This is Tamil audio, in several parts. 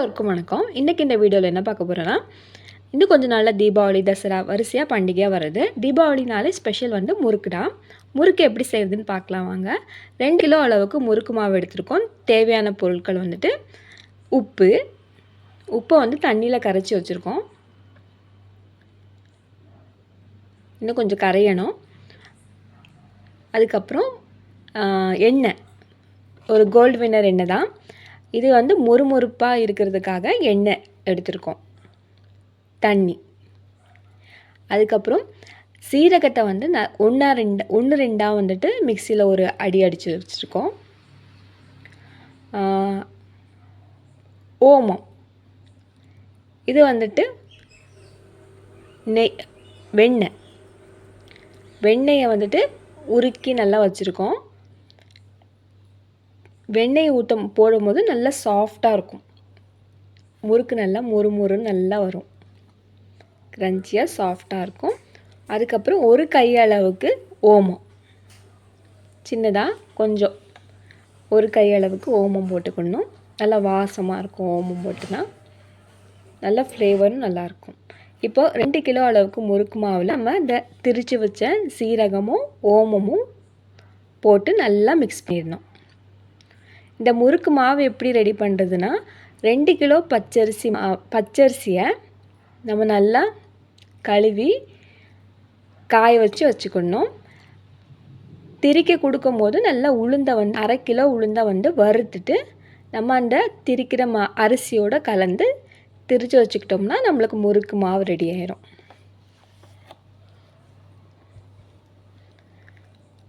எல்லோருக்கும் வணக்கம். இன்றைக்கி இந்த வீடியோவில் என்ன பார்க்க போகிறோன்னா, இன்னும் கொஞ்சம் நாளில் தீபாவளி, தசரா வரிசையாக பண்டிகையாக வருது. தீபாவளினாலே ஸ்பெஷல் வந்து முறுக்கு தான். முறுக்கு எப்படி செய்கிறதுன்னு பார்க்கலாம் வாங்க. 2 கிலோ அளவுக்கு முறுக்கு மாவு எடுத்துருக்கோம். தேவையான பொருட்கள் வந்துட்டு உப்பை வந்து தண்ணியில் கரைச்சி வச்சுருக்கோம். இன்னும் கொஞ்சம் கரையணும். அதுக்கப்புறம் எண்ணெய், ஒரு கோல்டு வின்னர் எண்ணெய் தான் இது. வந்து மொறுமொறுப்பாக இருக்கிறதுக்காக எண்ணெய் எடுத்துருக்கோம். தண்ணி, அதுக்கப்புறம் சீரகத்தை வந்து ஒன்று ரெண்டாக வந்துட்டு மிக்சியில் ஒரு அடி அடித்து வச்சுருக்கோம். ஓமம், இது வந்துட்டு வெண்ணெயை வந்துட்டு உருக்கி நல்லா வச்சுருக்கோம். வெண்ணெய் போடும்போது நல்லா சாஃப்டாக இருக்கும். முறுக்கு நல்லா மொறுமொறுன்னு நல்லா வரும், க்ரன்ச்சியாக சாஃப்டாக இருக்கும். அதுக்கப்புறம் ஒரு கையளவுக்கு ஓமம், சின்னதாக கொஞ்சம் ஒரு கையளவுக்கு ஓமம் போட்டுக்கணும். நல்லா வாசமாக இருக்கும். ஓமம் போட்டுனா நல்லா ஃப்ளேவரும் நல்லாயிருக்கும். இப்போ 2 கிலோ அளவுக்கு முறுக்கு மாவில் நம்ம இந்த திரித்து வச்ச சீரகமும் ஓமமும் போட்டு நல்லா மிக்ஸ் பண்ணிடணும். இந்த முறுக்கு மாவு எப்படி ரெடி பண்ணுறதுன்னா, 2 கிலோ பச்சரிசியை நம்ம நல்லா கழுவி காய வச்சுக்கணும். திரிக்க கொடுக்கும்போது நல்லா உளுந்தை வந்து 1/2 கிலோ உளுந்தை வந்து வறுத்துட்டு நம்ம அந்த திரிக்கிற அரிசியோடு கலந்து திரித்து வச்சுக்கிட்டோம்னா நம்மளுக்கு முறுக்கு மாவு ரெடி ஆயிரும்.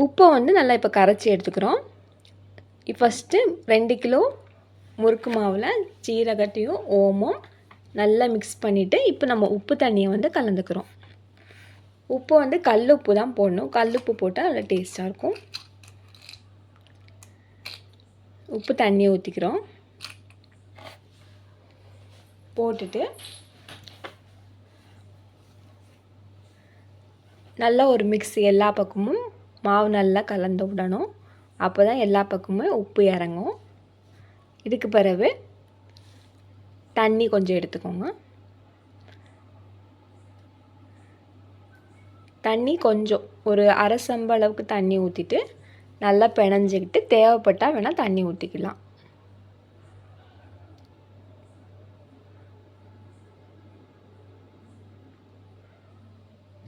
உப்பை வந்து நல்லா இப்போ கரைச்சி எடுத்துக்கிறோம். ஃபஸ்ட்டு 2 கிலோ முறுக்கு மாவில் சீரகத்தையும் ஓமம் நல்லா மிக்ஸ் பண்ணிவிட்டு இப்போ நம்ம உப்பு தண்ணியை வந்து கலந்துக்கிறோம். உப்பு வந்து கல் உப்பு தான் போடணும். கல் உப்பு போட்டால் நல்லா டேஸ்ட்டாக இருக்கும். உப்பு தண்ணியை ஊற்றிக்கிறோம். போட்டுட்டு நல்லா ஒரு மிக்ஸ், எல்லா பக்கமும் மாவு நல்லா கலந்து விடணும். அப்போ தான் எல்லா பக்கமுமே உப்பு இறங்கும். இதுக்கு பிறகு தண்ணி கொஞ்சம் எடுத்துக்கோங்க. தண்ணி கொஞ்சம் ஒரு 1/2 செம்பு அளவுக்கு தண்ணி ஊற்றிட்டு நல்லா பிணைஞ்சிக்கிட்டு தேவைப்பட்டால் வேணால் தண்ணி ஊற்றிக்கலாம்.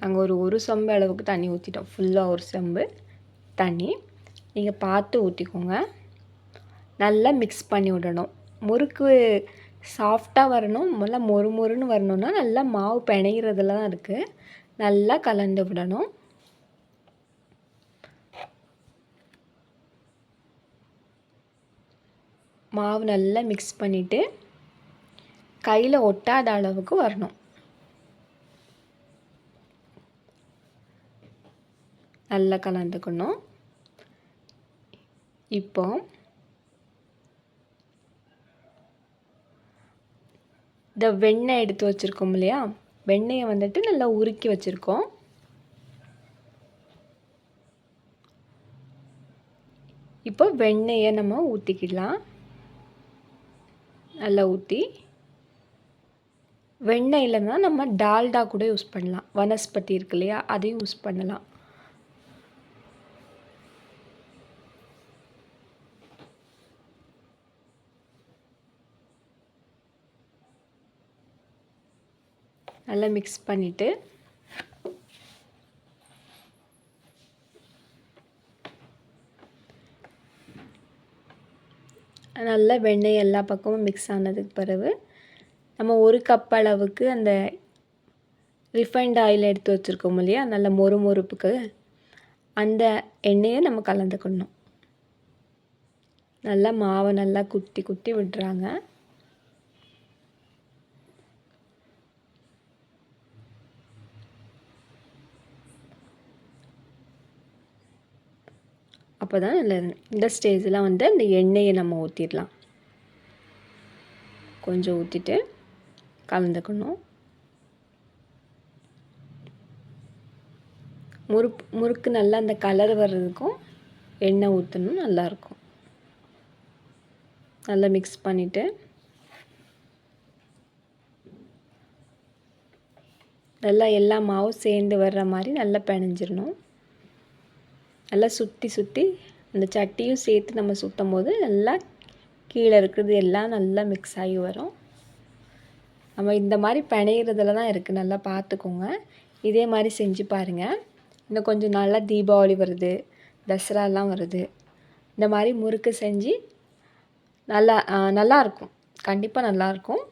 அங்கே ஒரு செம்பு அளவுக்கு தண்ணி ஊற்றிட்டோம். ஃபுல்லாக ஒரு செம்பு தண்ணி. நீங்கள் பார்த்து ஊற்றிக்கோங்க. நல்லா மிக்ஸ் பண்ணி விடணும். முறுக்கு சாஃப்டாக வரணும், நல்லா மொறுமொறுன்னு வரணுன்னா நல்லா மாவு பிணைகிறதுல தான் இருக்குது. நல்லா கலந்து விடணும். மாவு நல்லா மிக்ஸ் பண்ணிவிட்டு கையில் ஒட்டாத அளவுக்கு வரணும். நல்லா கலந்துக்கணும். இப்போ இந்த வெண்ணெய் எடுத்து வச்சுருக்கோம் இல்லையா, வெண்ணெயை வந்துட்டு நல்லா உருக்கி வச்சுருக்கோம். இப்போ வெண்ணெயை நம்ம ஊற்றிக்கிடலாம். நல்லா ஊற்றி, வெண்ணெய் இல்லைன்னா நம்ம டால்டா கூட யூஸ் பண்ணலாம். வனஸ்பதி இருக்கு இல்லையா, அதையும் யூஸ் பண்ணலாம். நல்லா மிக்ஸ் பண்ணிவிட்டு நல்லா வெண்ணெய் எல்லா பக்கமும் மிக்ஸ் ஆனதுக்கு பிறகு நம்ம 1 கப் அளவுக்கு அந்த ரிஃபைண்ட் ஆயில் எடுத்து வச்சுருக்கோம் இல்லையா, நல்ல மொறுமொறுப்புக்கு அந்த எண்ணெயை நம்ம கலந்துக்கணும். நல்லா மாவை நல்லா குத்தி குத்தி விடுறாங்க. அப்போ தான் இந்த ஸ்டேஜில் வந்து அந்த எண்ணெயை நம்ம ஊற்றிடலாம். கொஞ்சம் ஊற்றிட்டு கலந்துக்கணும். முறுக்கு நல்லா அந்த கலர் வர்றதுக்கும் எண்ணெய் ஊற்றணும், நல்லாயிருக்கும். நல்லா மிக்ஸ் பண்ணிவிட்டு நல்லா எல்லா மாவும் சேர்ந்து வர்ற மாதிரி நல்லா பிணைஞ்சிடணும். நல்லா சுற்றி சுற்றி அந்த சட்டியும் சேர்த்து நம்ம சுற்றும் போது நல்லா கீழே இருக்கிறது எல்லாம் நல்லா மிக்ஸ் ஆகி வரும். நம்ம இந்த மாதிரி பிணையிறதுல தான் இருக்குது, நல்லா பார்த்துக்கோங்க. இதே மாதிரி செஞ்சு பாருங்கள். இன்னும் கொஞ்சம் நாளில் தீபாவளி வருது, தசராலாம் வருது. இந்த மாதிரி முறுக்கு செஞ்சு நல்லாயிருக்கும், கண்டிப்பாக நல்லாயிருக்கும்.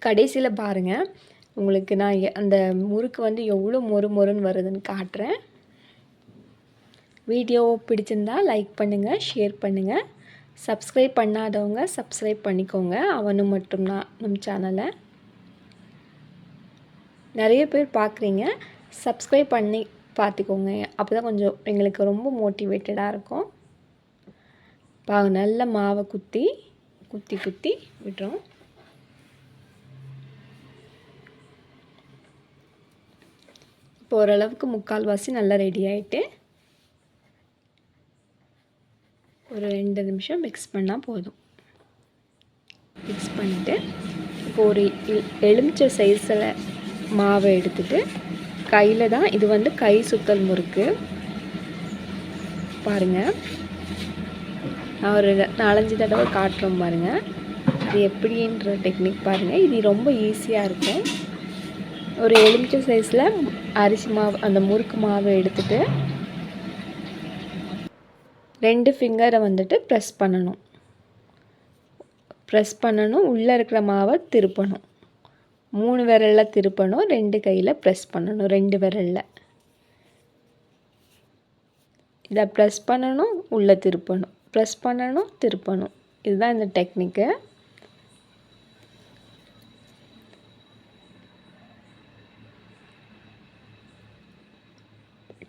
கடைசியில் பாருங்கள், உங்களுக்கு நான் அந்த முறுக்கு வந்து எவ்வளோ மொறுன்னு வருதுன்னு காட்டுறேன். வீடியோ பிடிச்சிருந்தா லைக் பண்ணுங்கள், ஷேர் பண்ணுங்கள். சப்ஸ்கிரைப் பண்ணாதவங்க சப்ஸ்கிரைப் பண்ணிக்கோங்க. அவனும் மட்டும்தான் நம்ம சேனலை நிறைய பேர் பார்க்குறீங்க, சப்ஸ்கிரைப் பண்ணி பார்த்துக்கோங்க. அப்போ தான் கொஞ்சம் எங்களுக்கு ரொம்ப மோட்டிவேட்டடாக இருக்கும். நல்ல மாவை குத்தி விட்டுறோம். இப்போ ஓரளவுக்கு முக்கால்வாசி நல்லா ரெடி ஆகிட்டு ஒரு 2 நிமிஷம் மிக்ஸ் பண்ணால் போதும். மிக்ஸ் பண்ணிவிட்டு இப்போ ஒரு எலுமிச்சை சைஸில் மாவை எடுத்துகிட்டு கையில் தான், இது வந்து கை சுத்தல் முறுக்கு பாருங்கள். நான் ஒரு 4-5 தடவை காட்டுறோம் பாருங்கள், அது எப்படின்ற டெக்னிக் பாருங்கள். இது ரொம்ப ஈஸியாக இருக்கும். ஒரு எலுமிச்சை சைஸில் அரிசி மாவு, அந்த முறுக்கு மாவை எடுத்துகிட்டு 2 ஃபிங்கரை வந்துட்டு ப்ரெஸ் பண்ணணும். உள்ளே இருக்கிற மாவை திருப்பணும். 3 விரலில் திருப்பணும், 2 கையில் ப்ரெஸ் பண்ணணும். 2 விரலில் இதை ப்ரெஸ் பண்ணணும், உள்ளே திருப்பணும், ப்ரெஸ் பண்ணணும், திருப்பணும். இதுதான் இந்த டெக்னிக்கு.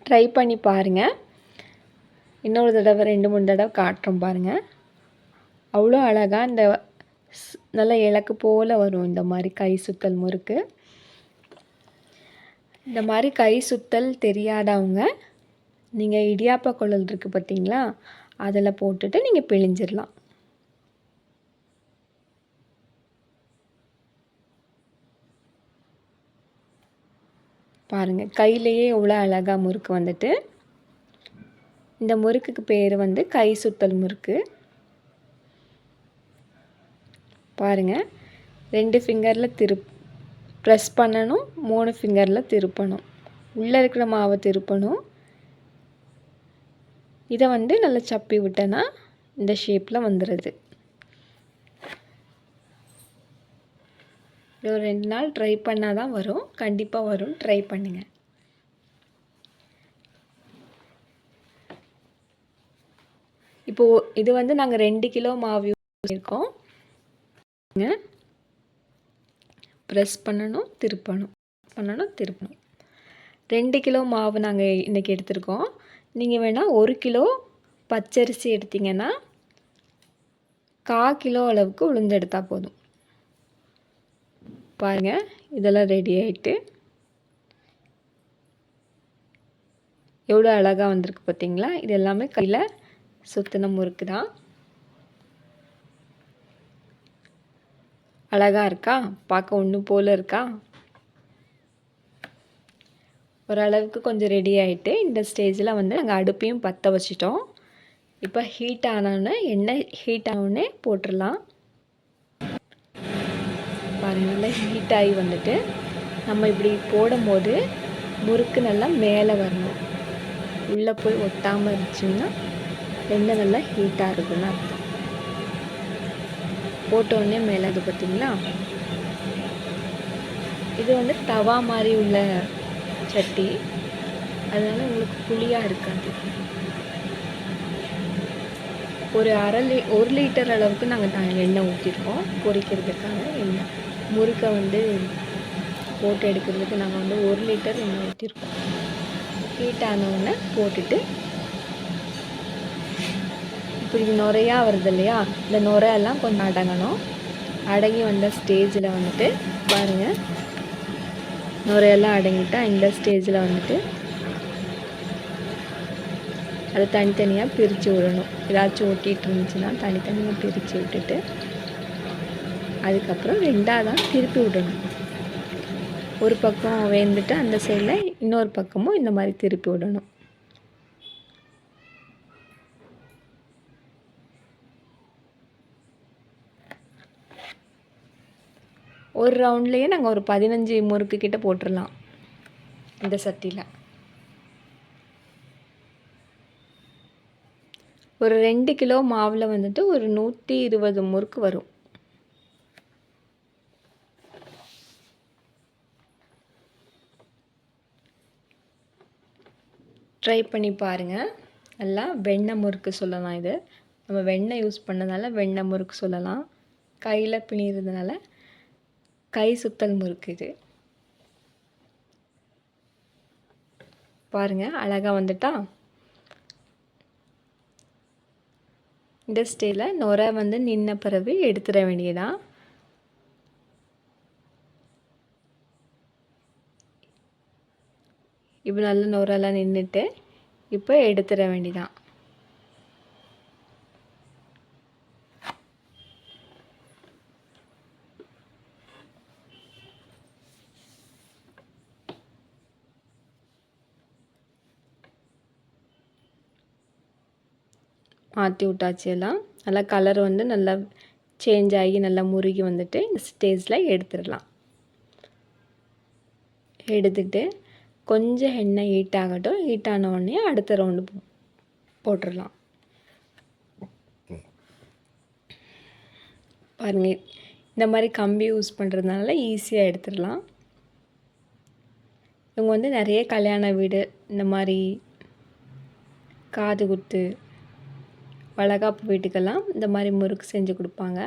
ட்ரை பண்ணி பாருங்கள். இன்னொரு தடவை 2-3 தடவை காட்டுறோம் பாருங்கள். அவ்வளோ அழகாக இந்த நல்ல இலக்கு போல் வரும் இந்த மாதிரி கை சுத்தல் முறுக்கு. இந்த மாதிரி கை சுத்தல் தெரியாதவங்க நீங்கள் இடியாப்ப குழல் இருக்குது பார்த்தீங்களா, அதில் போட்டுட்டு நீங்கள் பிழிஞ்சிடலாம். பாருங்கள், கையிலேயே எவ்வளோ அழகாக முறுக்கு வந்துட்டு. இந்த முறுக்குக்கு பேர் வந்து கை சுத்தல் முறுக்கு. பாருங்கள், 2 ஃபிங்கரில் ப்ரெஸ் பண்ணணும், 3 ஃபிங்கரில் திருப்பணும். உள்ளே இருக்கிற மாவை திருப்பணும். இதை வந்து நல்லா சப்பி விட்டேன்னா இந்த ஷேப்பில் வந்துடுது. இது ஒரு 2 நாள் ட்ரை பண்ணால் தான் வரும், கண்டிப்பாக வரும். ட்ரை பண்ணுங்கள். இப்போது இது வந்து நாங்கள் 2 கிலோ மாவு யூஸ் பண்ணியிருக்கோம். ப்ரெஸ் பண்ணணும், திருப்பணும், 2 கிலோ மாவு நாங்கள் இன்றைக்கி எடுத்துருக்கோம். நீங்கள் வேணால் 1 கிலோ பச்சரிசி எடுத்திங்கன்னா 1/4 கிலோ அளவுக்கு உளுந்து எடுத்தால் போதும். பாருங்கள், இதெல்லாம் ரெடி ஆகிட்டு எவ்வளோ அழகாக வந்திருக்கு பார்த்தீங்களா. இது எல்லாமே கையில் சுத்தின முறுக்கு தான். அழகாக இருக்கா, பார்க்க ஒன்று போல் இருக்கா. ஓரளவுக்கு கொஞ்சம் ரெடி ஆகிட்டு இந்த ஸ்டேஜில் வந்து நாங்கள் அடுப்பையும் பற்ற வச்சிட்டோம். இப்போ ஹீட் ஆனோடனே, எண்ணெய் ஹீட் ஆனோடனே போட்டுடலாம். பாருங்கள், நல்லா ஹீட் ஆகி வந்துட்டு நம்ம இப்படி போடும்போது முறுக்கு நல்லா மேலே வரணும். உள்ளே போய் ஒட்டாமல் இருந்துச்சுன்னா எண்ணெய் நல்லா ஹீட்டாக இருக்குன்னு அர்த்தம். போட்டோடனே மேலே அது பார்த்தீங்களா. இது வந்து தவா மாதிரி உள்ள சட்டி, அதனால உங்களுக்கு புளியாக இருக்காது. ஒரு 1 லிட்டர் அளவுக்கு நாங்கள் எண்ணெய் ஊற்றிருக்கோம் பொரிக்கிறதுக்காக. எண்ணெய் முறுக்கை வந்து போட்டு எடுக்கிறதுக்கு நாங்கள் வந்து 1 லிட்டர் எண்ணெய் ஊற்றிருக்கோம். ஹீட் ஆனவுடனே போட்டுட்டு இப்படி நுரையா வருது இல்லையா, இந்த நுரையெல்லாம் கொஞ்சம் அடங்கணும். அடங்கி வந்த ஸ்டேஜில் வந்துட்டு பாருங்கள், நுரையெல்லாம் அடங்கிட்டால் இந்த ஸ்டேஜில் வந்துட்டு அதை தனித்தனியாக பிரித்து விடணும். ஏதாச்சும் ஒட்டிகிட்டு இருந்துச்சுன்னா தனித்தனியாக பிரித்து விட்டுட்டு அதுக்கப்புறம் 2ஆக தான் திருப்பி விடணும். ஒரு பக்கம் வெந்துட்டு அந்த சைடில் இன்னொரு பக்கமும் இந்த மாதிரி திருப்பி விடணும். ஒரு ரவுண்ட்லேயே நாங்கள் ஒரு 15 முறுக்கு கிட்ட போட்டுடலாம் இந்த சட்டியில். ஒரு 2 கிலோ மாவில் வந்துட்டு ஒரு 120 முறுக்கு வரும். ட்ரை பண்ணி பாருங்கள். நல்லா வெண்ணெய் முறுக்கு சொல்லலாம். இது நம்ம வெண்ணெய் யூஸ் பண்ணதால வெண்ணெய் முறுக்கு சொல்லலாம். கையில் பிணிறதுனால கை சுத்தல் முறுக்கு இது. பாருங்கள் அழகாக வந்துட்டா. இந்த ஸ்டேஜில் நுரை வந்து நின்ன பிறகு எடுத்துட வேண்டியதான். இப்போ நல்ல நுரெல்லாம் நின்றுட்டு இப்போ எடுத்துட வேண்டியதான். மாற்றி விட்டாச்சு. எல்லாம் நல்லா கலர் வந்து நல்லா சேஞ்ச் ஆகி நல்லா முருகி வந்துட்டு இந்த ஸ்டேஜில் எடுத்துடலாம். எடுத்துக்கிட்டு கொஞ்சம் எண்ணெய் ஹீட் ஆகட்டும். ஹீட் ஆன உடனே அடுத்த ரவுண்டு போட்டுடலாம். பாருங்கள் இந்த மாதிரி கம்பி யூஸ் பண்ணுறதுனால ஈஸியாக எடுத்துடலாம். இவங்க வந்து நிறைய கல்யாண வீடு, இந்த மாதிரி காது குத்து, வளகாப்பு வீட்டுக்கெல்லாம் இந்த மாதிரி முறுக்கு செஞ்சு கொடுப்பாங்க.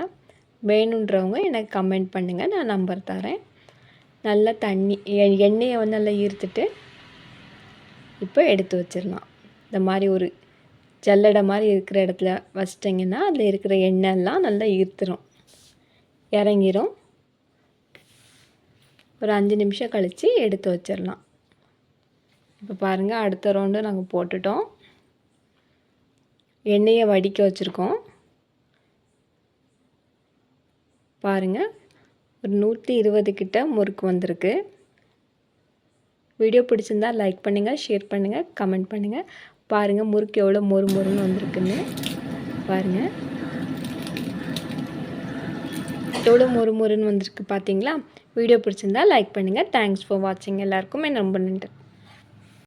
வேணுன்றவங்க எனக்கு கமெண்ட் பண்ணுங்கள், நான் நம்பர் தரேன். நல்லா தண்ணி எண்ணெயை வந்து நல்லா ஈர்த்துட்டு இப்போ எடுத்து வச்சிடலாம். இந்த மாதிரி ஒரு ஜல்லடை மாதிரி இருக்கிற இடத்துல வச்சிட்டிங்கன்னா அதில் இருக்கிற எண்ணெய்லாம் நல்லா ஈர்த்துரும், இறங்கிரும். ஒரு 5 நிமிஷம் கழித்து எடுத்து வச்சிடலாம். இப்போ பாருங்கள் அடுத்த ரவுண்டு நாங்கள் போட்டுட்டோம். எண்ணெயை வடிக்க வச்சுருக்கோம். பாருங்கள் ஒரு 120 கிட்ட முறுக்கு வந்திருக்கு. வீடியோ பிடிச்சிருந்தா லைக் பண்ணுங்கள், ஷேர் பண்ணுங்கள், கமெண்ட் பண்ணுங்கள். பாருங்கள் முறுக்கு எவ்வளோ மொறு மொறுன்னு வந்திருக்குன்னு. பாருங்கள் எவ்வளோ மொறு மொறுன்னு வந்திருக்கு பார்த்தீங்களா? வீடியோ பிடிச்சிருந்தா லைக் பண்ணுங்கள். தேங்க்ஸ் ஃபார் வாட்சிங். எல்லாருக்கும் ரொம்ப நன்றி.